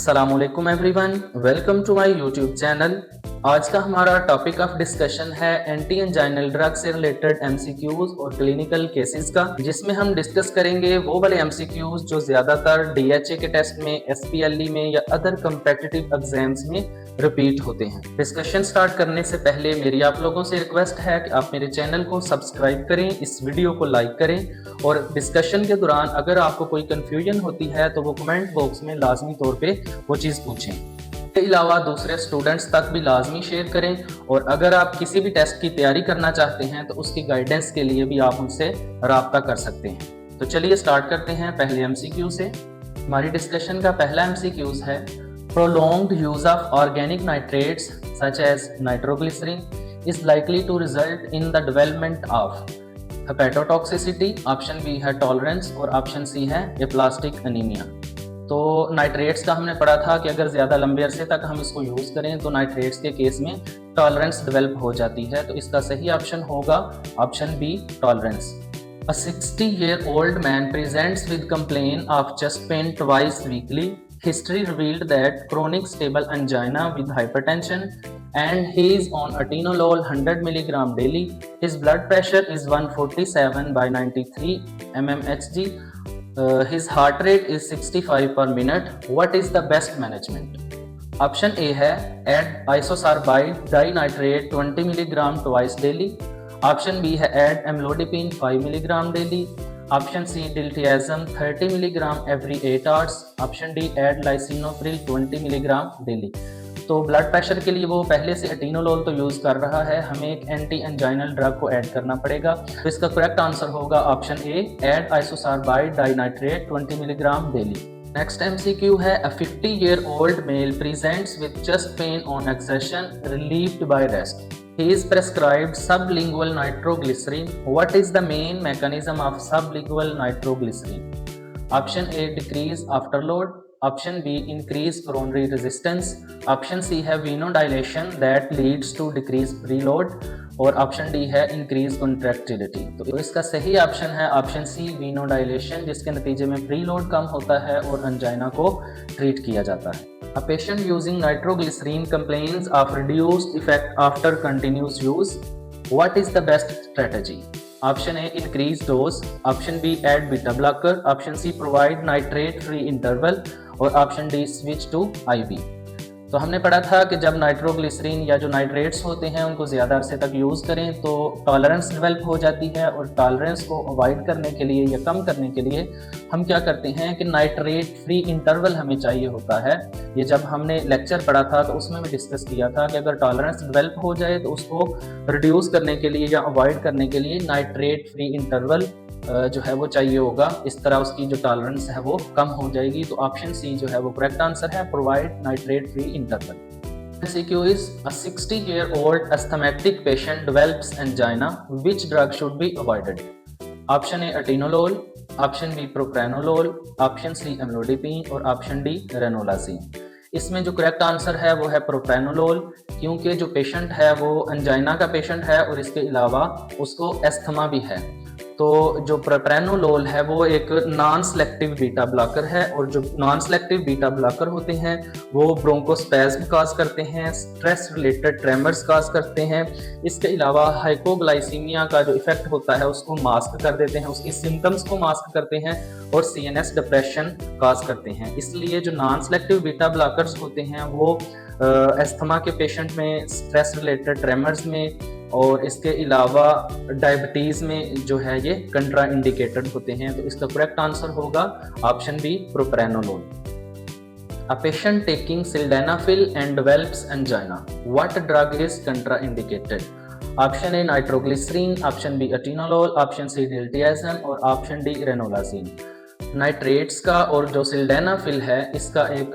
अस्सलामुअलैकुम everyone, welcome to my YouTube channel. आज का हमारा टॉपिक ऑफ डिस्कशन है एंटी एंजाइनल ड्रग से रिलेटेड एमसीक्यूज और क्लिनिकल केसेस का, जिसमें हम डिस्कस करेंगे वो वाले एमसीक्यूज जो ज्यादातर डीएचए के टेस्ट में, एसपीएलई में या अदर कम्पिटिटिव एग्जाम्स में रिपीट होते हैं। डिस्कशन स्टार्ट करने से पहले मेरी आप लोगों से रिक्वेस्ट है कि आप मेरे चैनल को सब्सक्राइब करें, इस वीडियो को लाइक करें और डिस्कशन के दौरान अगर आपको कोई कंफ्यूजन होती है तो वो कमेंट बॉक्स में लाजमी तौर पे वो चीज़ पूछें। इसके अलावा दूसरे स्टूडेंट्स तक भी लाजमी शेयर करें और अगर आप किसी भी टेस्ट की तैयारी करना चाहते हैं तो उसकी गाइडेंस के लिए भी आप उनसे राब्ता कर सकते हैं। तो चलिए स्टार्ट करते हैं पहले एमसीक्यू से। हमारी डिस्कशन का पहला एमसीक्यूज है prolonged use of organic nitrates such as nitroglycerin is likely to result in the development of hepatotoxicity, option B है टॉलरेंस और ऑप्शन सी है एप्लास्टिक अनीमिया। तो नाइट्रेट्स का हमने पढ़ा था कि अगर ज़्यादा लंबे अरसे तक हम इसको यूज़ करें तो नाइट्रेट्स के केस में टॉलरेंस डेवलप हो जाती है, तो इसका सही ऑप्शन होगा option B tolerance. A 60-year-old man presents with complaint of chest pain twice weekly. History revealed that chronic stable angina with hypertension and he is on atenolol 100 mg daily. His blood pressure is 147 by 93 mmHg. His heart rate is 65 per minute. What is the best management? Option A है add isosorbide dinitrate 20 mg twice daily. Option B है add amlodipine 5 mg daily. Option C diltiazem 30 mg every 8 hours. Option D add lisinopril 20 mg daily. तो blood pressure के लिए वो पहले से एटीनोलोल तो use कर रहा है, हमें एक एंटी एंजाइनल ड्रग को ऐड करना पड़ेगा। तो इसका करेक्ट आंसर होगा option A add isosorbide dinitrate 20 mg daily. Next MCQ है a 50-year-old male presents with chest pain on exertion relieved by rest. He is prescribed sublingual nitroglycerin. What is the main mechanism of sublingual nitroglycerin? Option A decrease afterload. Option B increase coronary resistance. Option C है venodilation that leads to decrease preload. और option D है increase contractility. तो इसका सही option है option C venodilation, जिसके नतीजे में प्रीलोड कम होता है और अंजाइना को ट्रीट किया जाता है। A patient using nitroglycerin complains of reduced effect after continuous use. What is the best strategy? Option A increase dose. Option B add beta blocker. Option C provide nitrate free interval. और option D switch to IV। तो हमने पढ़ा था कि जब nitroglycerine या जो nitrates होते हैं उनको ज़्यादा अरसे तक यूज़ करें तो टॉलरेंस डेवलप हो जाती है और टॉलरेंस को अवॉइड करने के लिए या कम करने के लिए हम क्या करते हैं कि नाइट्रेट फ्री इंटरवल हमें चाहिए होता है। ये जब हमने लेक्चर पढ़ा था तो उसमें भी डिस्कस किया था कि अगर टॉलरेंस डेवलप हो जाए तो उसको रिड्यूस करने के लिए या अवॉइड करने के लिए नाइट्रेट फ्री इंटरवल जो है वो चाहिए होगा। इस तरह उसकी जो टॉलरेंस है वो कम हो जाएगी। तो ऑप्शन सी जो है वो करेक्ट आंसर है, provide nitrate free interval. MCQ is a 60-year-old asthmatic patient develops angina. Which drug should be avoided? Option A atenolol, option B propranolol, option C amlodipine और ऑप्शन डी ranolazine। इसमें जो correct answer है वो है propranolol, क्योंकि जो patient है वो अंजाइना का पेशेंट है और इसके अलावा उसको एस्थमा भी है। तो जो प्रोप्रानोलोल है वो एक नॉन सेलेक्टिव बीटा ब्लॉकर है और जो नॉन सेलेक्टिव बीटा ब्लॉकर होते हैं वो ब्रोंकोस्पैज्म काज करते हैं, स्ट्रेस रिलेटेड ट्रेमर्स काज करते हैं। इसके अलावा हाइपोग्लाइसीमिया का जो इफेक्ट होता है उसको मास्क कर देते हैं, उसकी सिम्टम्स को मास्क करते हैं और CNS डिप्रेशन काज करते हैं। इसलिए जो नॉन सेलेक्टिव बीटा ब्लॉकर्स होते हैं वो एस्थमा के पेशेंट में, स्ट्रेस रिलेटेड ट्रेमर्स में और इसके अलावा डायबिटीज़ में जो है ये कंट्रा इंडिकेटेड होते हैं। तो इसका करेक्ट आंसर होगा option B propranolol. A patient taking sildenafil and develops angina. What drug is contraindicated? Option A nitroglycerin, option B atenolol, option C diltiazem और ऑप्शन डी ranolazine। नाइट्रेट्स का और जो सिल्डेनाफिल है इसका एक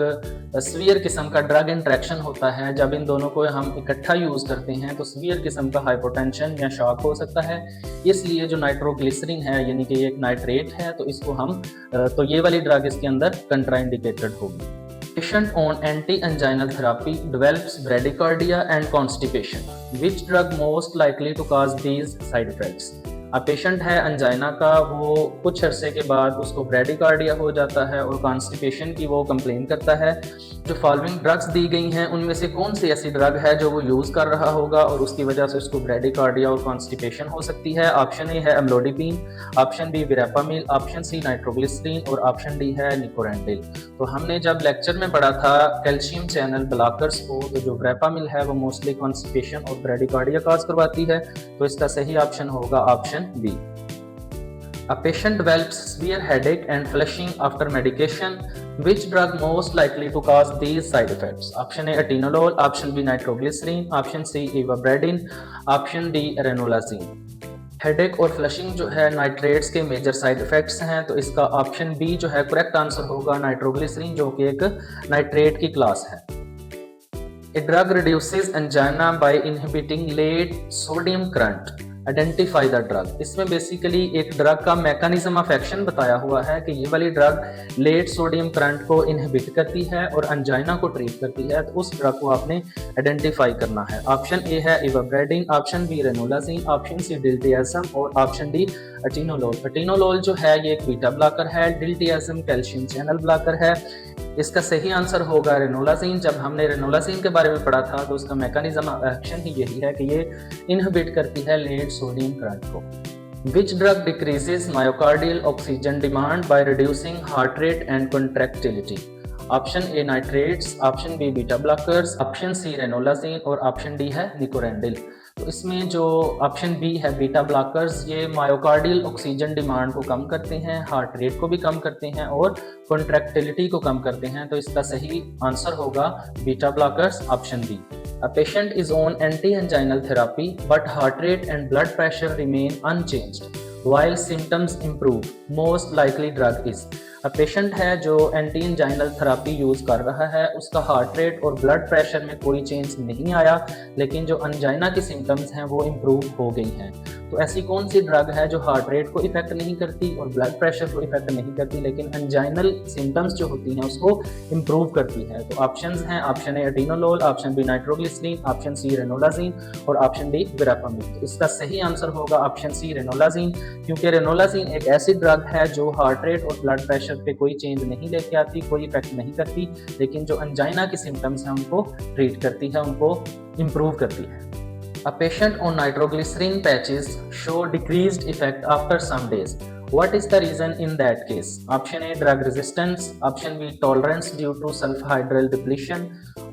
सीवियर किस्म का ड्रग इंट्रैक्शन होता है। जब इन दोनों को हम इकट्ठा यूज़ करते हैं तो सीवियर किस्म का हाइपोटेंशन या शॉक हो सकता है। इसलिए जो नाइट्रोग्लिसरीन है यानी कि ये एक नाइट्रेट है तो इसको हम तो ये वाली ड्रग इसके अंदर कंट्राइंडिकेटेड होगी। Patient on anti-anginal therapy develops bradycardia and constipation. Which drug most likely to cause these side effects? Patient है अंजाइना का, वो कुछ अरसे के बाद उसको ब्रेडिकार्डिया हो जाता है और कॉन्स्टिपेशन की वो कंप्लेन करता है। जो फॉलोइंग ड्रग्स दी गई हैं उनमें से कौन सी ऐसी ड्रग है जो वो यूज़ कर रहा होगा और उसकी वजह से उसको ब्रेडिकार्डिया और कॉन्स्टिपेशन हो सकती है? ऑप्शन ए है amlodipine, option B verapamil, option C nitroglycerin और ऑप्शन डी है निकोरेंडिल। तो हमने जब लेक्चर में पढ़ा था कैल्शियम चैनल ब्लॉकर्स को, तो जो विरापामिल है वो मोस्टली कॉन्स्टिपेशन और ब्रेडिकार्डिया कॉज करवाती है, तो इसका सही ऑप्शन होगा option B. A patient develops severe headache and flushing after medication. Which drug most likely to cause these side effects? Option A atenolol, option B nitroglycerin, option C ivabradine, option D ranolazine. Headache और flushing जो है nitrates के major side effects हैं, तो इसका option B जो है correct answer होगा नाइट्रोग्लिसरीन, जो कि एक नाइट्रेट की क्लास है। A drug reduces angina by inhibiting late sodium current. Identify the drug. इसमें बेसिकली एक ड्रग का मैकेनिज्म ऑफ एक्शन बताया हुआ है कि ये वाली ड्रग लेट सोडियम करंट को इनहिबिट करती है और अंजाइना को ट्रीट करती है, तो उस ड्रग को आपने आइडेंटिफाई करना है। ऑप्शन ए है इवाब्रेडिन, ऑप्शन बी रेनोलाजीन, ऑप्शन सी डिल्टियाज़म और ऑप्शन डी एटिनोलोल। एटिनोलोल जो है ये एक बीटा ब्लॉकर है, डिल्टियाज़म कैल्शियम चैनल ब्लॉकर है। इसका सही आंसर होगा रेनोलाजीन। जब हमने रेनोलाजीन के बारे में पढ़ा था तो उसका मैकेनिज्म ऑफ एक्शन ही यही है कि ये इनहिबिट करती है लेट सोडियम करंट को। Which drug decreases myocardial oxygen demand by reducing heart rate and contractility? Option A nitrates, option B beta blockers, option C ranolazine और ऑप्शन डी है nicorandil. तो इसमें जो ऑप्शन बी है beta blockers, ये myocardial oxygen demand को कम करते हैं, हार्ट रेट को भी कम करते हैं और कॉन्ट्रैक्टिलिटी को कम करते हैं, तो इसका सही आंसर होगा beta blockers, option B. A patient is on anti-anginal therapy but heart rate and blood pressure remain unchanged while symptoms improve. Most likely drug is. A patient है जो एंटी एंजाइनल थेरापी यूज़ कर रहा है, उसका heart rate और blood pressure में कोई change नहीं आया, लेकिन जो अंजाइना की सिम्टम्स हैं वो इम्प्रूव हो गई हैं। तो ऐसी कौन सी ड्रग है जो हार्ट रेट को इफेक्ट नहीं करती और ब्लड प्रेशर को इफेक्ट नहीं करती, लेकिन अंजाइनल सिम्टम्स जो होती हैं उसको इम्प्रूव करती है? तो ऑप्शंस हैं, option A atenolol, option B nitroglycerin, option C ranolazine और ऑप्शन डी विरापामिल। तो इसका सही आंसर होगा ऑप्शन सी रेनोलाजीन, क्योंकि रेनोलाजीन एक ऐसी ड्रग है जो हार्ट रेट और ब्लड प्रेशर पे कोई चेंज नहीं लेके आती, कोई इफेक्ट नहीं करती, लेकिन जो अंजाइना की सिम्टम्स हैं उनको ट्रीट करती है, उनको इम्प्रूव करती है। A patient on nitroglycerin patches show decreased effect after some days. What is the reason in that case? Option A drug resistance, option B tolerance due to sulfhydryl depletion,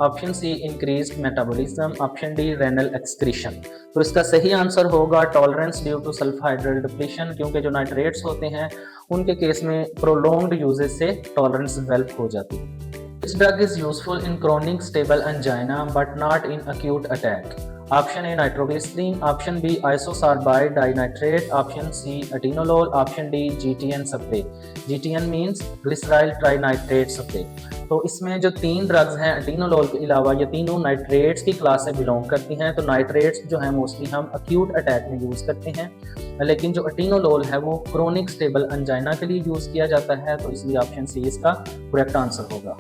option C increased metabolism, option D renal excretion. तो इसका सही answer होगा tolerance due to sulfhydryl depletion, क्योंकि जो nitrates होते हैं उनके case में प्रोलॉन्ग्ड यूजेज से टॉलरेंस डेवलप हो जाती है। Which drug is useful in chronic stable angina but not in acute attack? Option A nitroglycerin, option B isosorbide dinitrate, option C atenolol, option D GTN spray. GTN means glyceryl trinitrate spray. तो इसमें जो तीन drugs हैं atenolol के अलावा, ये तीनों nitrates की क्लास से बिलोंग करती हैं। तो नाइट्रेट्स जो है मोस्टली हम अक्यूट अटैक में यूज़ करते हैं, लेकिन जो एटिनोलोल है वो क्रोनिक स्टेबल अंजाइना के लिए यूज़ किया जाता है, तो इसलिए ऑप्शन सी इसका करेक्ट आंसर होगा।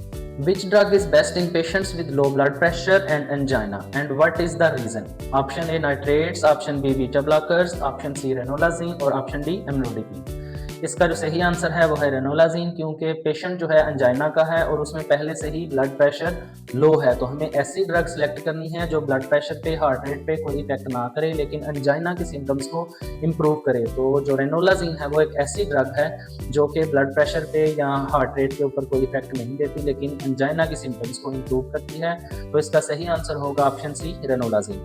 Which drug is best in patients with low blood pressure and angina and what is the reason? Option A nitrates, option B beta blockers, option C रेनोलाजीन और option D amlodipine. इसका जो सही answer है वो है रेनोलाजीन, क्योंकि patient जो है अंजाइना का है और उसमें पहले से ही ब्लड प्रेशर लो है, तो हमें ऐसी ड्रग सेलेक्ट करनी है जो ब्लड प्रेशर पे, हार्ट रेट पे कोई इफेक्ट ना करे, लेकिन अंजाइना के सिम्टम्स को इम्प्रूव करे। तो जो रेनोलाजीन है वो एक ऐसी ड्रग है जो कि ब्लड प्रेशर पे या हार्ट रेट के ऊपर कोई इफेक्ट नहीं देती, लेकिन अंजाइना के सिम्टम्स को इम्प्रूव करती है। तो इसका सही आंसर होगा option C ranolazine.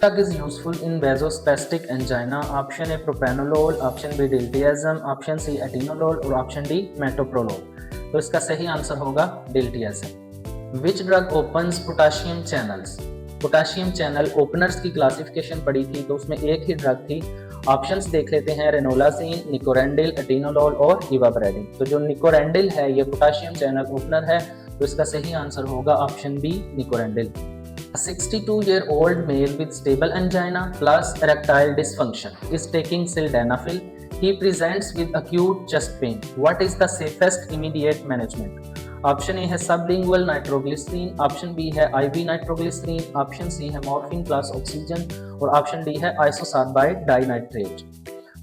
Drug is useful in vasospastic angina. Option A propranolol, option B diltiazem, option C atenolol और option D metoprolol. तो इसका सही आंसर होगा diltiazem. Which drug opens potassium channels? Potassium channel openers की classification पढ़ी थी, तो उसमें एक ही ड्रग थी। ऑप्शंस देख लेते हैं, रेनोलाजीन, निकोरेंडिल, एटिनोलोल और इवाब्रेडिन। तो जो निकोरेंडिल है ये पोटाशियम चैनल ओपनर है, तो इसका सही आंसर होगा option B nicorandil. A 62-year-old male with stable angina plus erectile dysfunction is taking sildenafil. He presents with acute chest pain. What is the safest immediate management? Option A है sublingual nitroglycerine, option B है IV nitroglycerine, option C है morphine plus oxygen और option D है आइसोसार्बाइड dinitrate.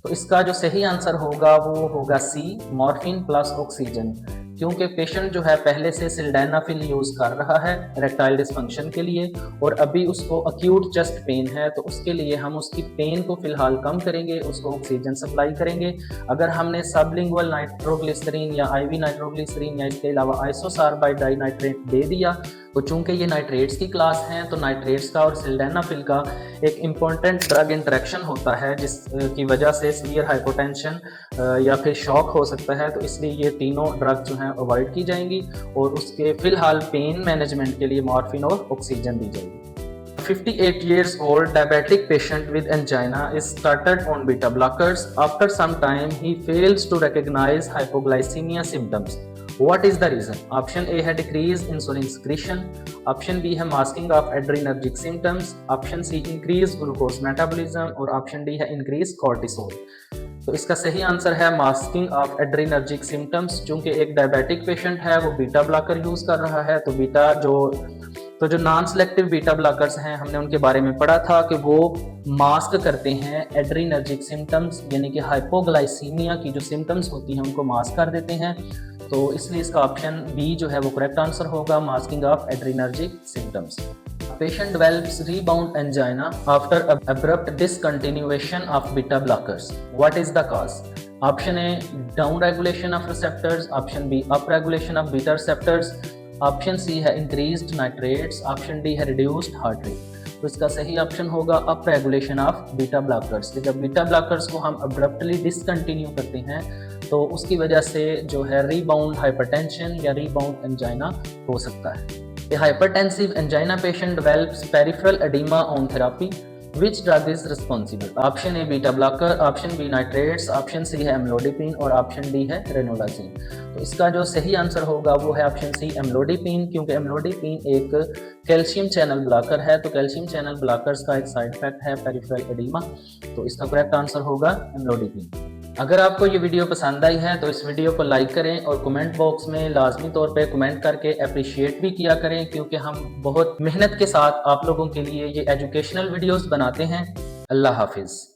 तो इसका जो सही answer होगा वो होगा सी, मॉर्फिन प्लस ऑक्सीजन। क्योंकि पेशेंट जो है पहले से सिल्डेनाफिल यूज कर रहा है इरेक्टाइल डिस्फंक्शन के लिए और अभी उसको अक्यूट चेस्ट पेन है, तो उसके लिए हम उसकी पेन को फिलहाल कम करेंगे, उसको ऑक्सीजन सप्लाई करेंगे। अगर हमने सबलिंगुअल नाइट्रोग्लिसरीन या आईवी नाइट्रोग्लिसरीन या इसके अलावा आइसोसार्बाइड डाइनाइट्रेट दे दिया, तो चूंकि ये नाइट्रेट्स की क्लास हैं, तो नाइट्रेट्स का और सिल्डेनाफिल का एक इम्पॉर्टेंट ड्रग इंटरेक्शन होता है जिसकी वजह से सीवियर हाइपोटेंशन या फिर शॉक हो सकता है। तो इसलिए ये तीनों ड्रग जो हैं अवॉइड की जाएंगी और उसके फिलहाल पेन मैनेजमेंट के लिए मॉर्फिन और ऑक्सीजन दी जाएगी। 58 years old diabetic patient with angina is started on beta blockers. After some time, he fails to recognize hypoglycemia symptoms. What is the reason? Option A है decrease insulin secretion. Option B है masking of adrenergic symptoms. Option C increase glucose metabolism और Option D है increase cortisol. तो इसका सही answer है masking of adrenergic symptoms. चूंकि एक डायबिटिक पेशेंट है वो बीटा ब्लॉकर यूज कर रहा है, तो जो नॉन सेलेक्टिव बीटा ब्लॉकर्स हैं हमने उनके बारे में पढ़ा था कि वो मास्क करते हैं एड्रीनर्जिक सिम्टम्स, यानी कि हाइपोग्लाइसीमिया की जो सिम्टम्स होती हैं उनको मास्क कर देते हैं। तो इसलिए इसका ऑप्शन बी जो है वो करेक्ट आंसर होगा, masking of adrenergic symptoms. Patient develops rebound angina after abrupt discontinuation of beta blockers. What is the cause? Option A, down regulation of receptors. Option B, up regulation of beta receptors. Option C है increased nitrates. Option D है reduced heart rate. तो इसका सही option होगा up regulation of beta blockers. जब beta blockers को हम abruptly discontinue करते हैं तो उसकी वजह से जो है रीबाउंड हाइपरटेंशन या रीबाउंड एंजाइना हो सकता है। A hypertensive angina patient develops peripheral edema on therapy. Which drug is responsible? Option A beta blocker, Option B nitrates, Option C है amlodipine और Option D है रेनोलाजिन। तो इसका जो सही आंसर होगा वो है Option C amlodipine, क्योंकि amlodipine एक कैल्शियम चैनल ब्लॉकर है। तो कैल्शियम चैनल ब्लॉकर्स का एक साइड इफेक्ट है पेरिफेरल एडिमा, तो इसका करेक्ट आंसर होगा amlodipine। अगर आपको ये वीडियो पसंद आई है तो इस वीडियो को लाइक करें और कमेंट बॉक्स में लाजमी तौर पे कमेंट करके अप्रिशिएट भी किया करें, क्योंकि हम बहुत मेहनत के साथ आप लोगों के लिए ये एजुकेशनल वीडियोस बनाते हैं। अल्लाह हाफिज़।